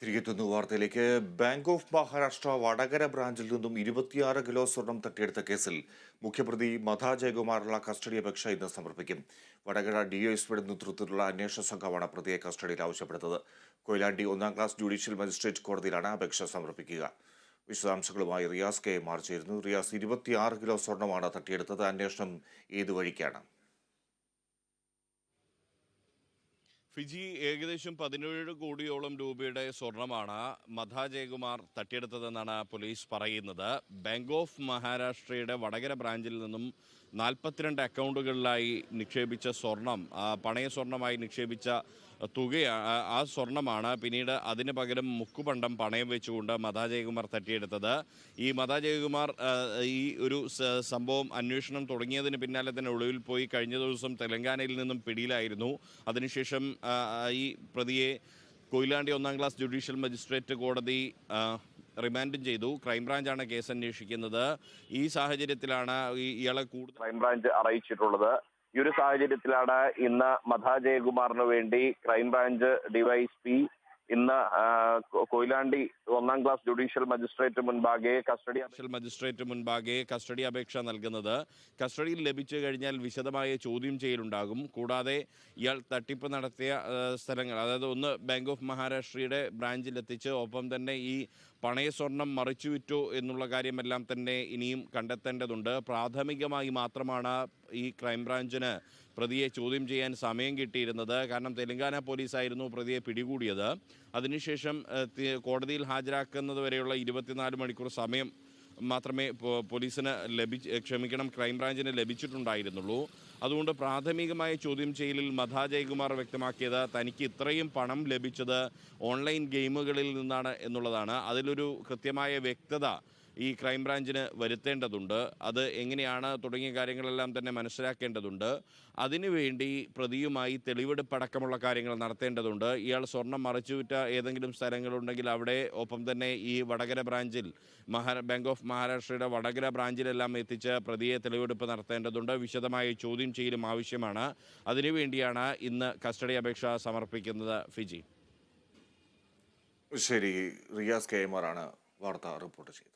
തിരികെത്തുന്നു വാർത്തയിലേക്ക്. Bank of Maharashtra Vadakara ബ്രാഞ്ചിൽ നിന്നും 26 കിലോ സ്വർണം തട്ടിയെടുത്ത കേസിൽ മുഖ്യപ്രതി മധ ജയകുമാറുള്ള കസ്റ്റഡി അപേക്ഷ ഇന്ന് സമർപ്പിക്കും. വടകര ഡിവൈഎസ്പിയുടെ നേതൃത്വത്തിലുള്ള അന്വേഷണ സംഘമാണ് പ്രതിയെ കസ്റ്റഡിയിൽ ആവശ്യപ്പെടുന്നത്. കൊയിലാണ്ടി 1-ാം ക്ലാസ് ജുഡീഷ്യൽ മജിസ്ട്രേറ്റ് കോടതിയിലാണ് അപേക്ഷ സമർപ്പിക്കുക. വിശദാംശങ്ങളുമായി റിയാസ് കെ മാർ ചേരുന്നു. റിയാസ്, 26 കിലോ സ്വർണമാണ് തട്ടിയെടുത്തത്. അന്വേഷണം ഏതു വഴിക്കാണ്? ഫിജി ഏകദേശം 17 കോടിയോളം രൂപയുടെ സ്വർണമാണ് മധ ജയകുമാർ തട്ടിയെടുത്തതെന്നാണ് പോലീസ് പറയുന്നത്. ബാങ്ക് ഓഫ് മഹാരാഷ്ട്രയുടെ വടകര ബ്രാഞ്ചിൽ നിന്നും 42 അക്കൗണ്ടുകളിലായി നിക്ഷേപിച്ച സ്വർണം, പണയ സ്വർണമായി നിക്ഷേപിച്ച ആ സ്വർണമാണ് പിന്നീട് അതിന് പകരം മുക്കുപണ്ടം പണയം വെച്ചുകൊണ്ട് മധ ജയകുമാർ തട്ടിയെടുത്തത്. ഈ മധ ജയകുമാർ ഈ ഒരു സംഭവം അന്വേഷണം തുടങ്ങിയതിന് പിന്നാലെ തന്നെ ഒളിവിൽ പോയി. കഴിഞ്ഞ ദിവസം തെലങ്കാനയിൽ നിന്നും പിടിയിലായിരുന്നു. അതിനുശേഷം ഈ പ്രതിയെ കൊയിലാണ്ടി 1-ാം ക്ലാസ് ജുഡീഷ്യൽ മജിസ്ട്രേറ്റ് കോടതി റിമാൻഡും ചെയ്തു. ക്രൈംബ്രാഞ്ചാണ് കേസ് അന്വേഷിക്കുന്നത്. ഈ സാഹചര്യത്തിലാണ് ഇയാളെ കൂടുതൽ ക്രൈംബ്രാഞ്ച് അറിയിച്ചിട്ടുള്ളത്. ഈ ഒരു സാഹചര്യത്തിലാണ് ഇന്ന് മധ ജയകുമാറിന് വേണ്ടി ക്രൈംബ്രാഞ്ച് ഡിവൈഎസ്പി ഇന്ന് കൊയിലാണ്ടി 1-ാം ക്ലാസ് ജുഡീഷ്യൽ മജിസ്ട്രേറ്റ് മുൻപാകെ കസ്റ്റഡി അപേക്ഷ നൽകുന്നത്. കസ്റ്റഡിയിൽ ലഭിച്ചു കഴിഞ്ഞാൽ വിശദമായ ചോദ്യം ചെയ്യലുണ്ടാകും. കൂടാതെ ഇയാൾ തട്ടിപ്പ് നടത്തിയ സ്ഥലങ്ങൾ, അതായത് ഒന്ന് ബാങ്ക് ഓഫ് മഹാരാഷ്ട്രയുടെ ബ്രാഞ്ചിലെത്തിച്ച് ഒപ്പം തന്നെ ഈ പണയ സ്വർണം മറിച്ചു വിറ്റു എന്നുള്ള കാര്യമെല്ലാം തന്നെ ഇനിയും കണ്ടെത്തേണ്ടതുണ്ട്. പ്രാഥമികമായി മാത്രമാണ് ഈ ക്രൈംബ്രാഞ്ചിന് പ്രതിയെ ചോദ്യം ചെയ്യാൻ സമയം കിട്ടിയിരുന്നത്. കാരണം തെലങ്കാന പോലീസായിരുന്നു പ്രതിയെ പിടികൂടിയത്. അതിനുശേഷം കോടതിയിൽ ഹാജരാക്കുന്നത് വരെയുള്ള 24 മണിക്കൂർ സമയം മാത്രമേ ക്രൈംബ്രാഞ്ചിന് ലഭിച്ചിട്ടുണ്ടായിരുന്നുള്ളൂ. അതുകൊണ്ട് പ്രാഥമികമായ ചോദ്യം ചെയ്യലിൽ മധ ജയകുമാർ വ്യക്തമാക്കിയത് തനിക്ക് ഇത്രയും പണം ലഭിച്ചത് ഓൺലൈൻ ഗെയിമുകളിൽ നിന്നാണ് എന്നുള്ളതാണ്. അതിലൊരു കൃത്യമായ വ്യക്തത ഈ ക്രൈംബ്രാഞ്ചിന് വരുത്തേണ്ടതുണ്ട്. അത് എങ്ങനെയാണ് തുടങ്ങിയ കാര്യങ്ങളെല്ലാം തന്നെ മനസ്സിലാക്കേണ്ടതുണ്ട്. അതിനുവേണ്ടി പ്രതിയുമായി തെളിവെടുപ്പടക്കമുള്ള കാര്യങ്ങൾ നടത്തേണ്ടതുണ്ട്. ഇയാൾ സ്വർണം മറിച്ചുവിറ്റ ഏതെങ്കിലും സ്ഥലങ്ങളുണ്ടെങ്കിൽ അവിടെ, ഒപ്പം തന്നെ ഈ വടകര ബ്രാഞ്ചിൽ ബാങ്ക് ഓഫ് മഹാരാഷ്ട്രയുടെ വടകര ബ്രാഞ്ചിലെല്ലാം എത്തിച്ച് പ്രതിയെ തെളിവെടുപ്പ് നടത്തേണ്ടതുണ്ട്. വിശദമായ ചോദ്യം ചെയ്യലും ആവശ്യമാണ്. അതിനുവേണ്ടിയാണ് ഇന്ന് കസ്റ്റഡി അപേക്ഷ സമർപ്പിക്കുന്നത്. ഫിജി. ശരി, റിയാസ് കെ എം ആർ ആണ് വാർത്ത റിപ്പോർട്ട് ചെയ്തത്.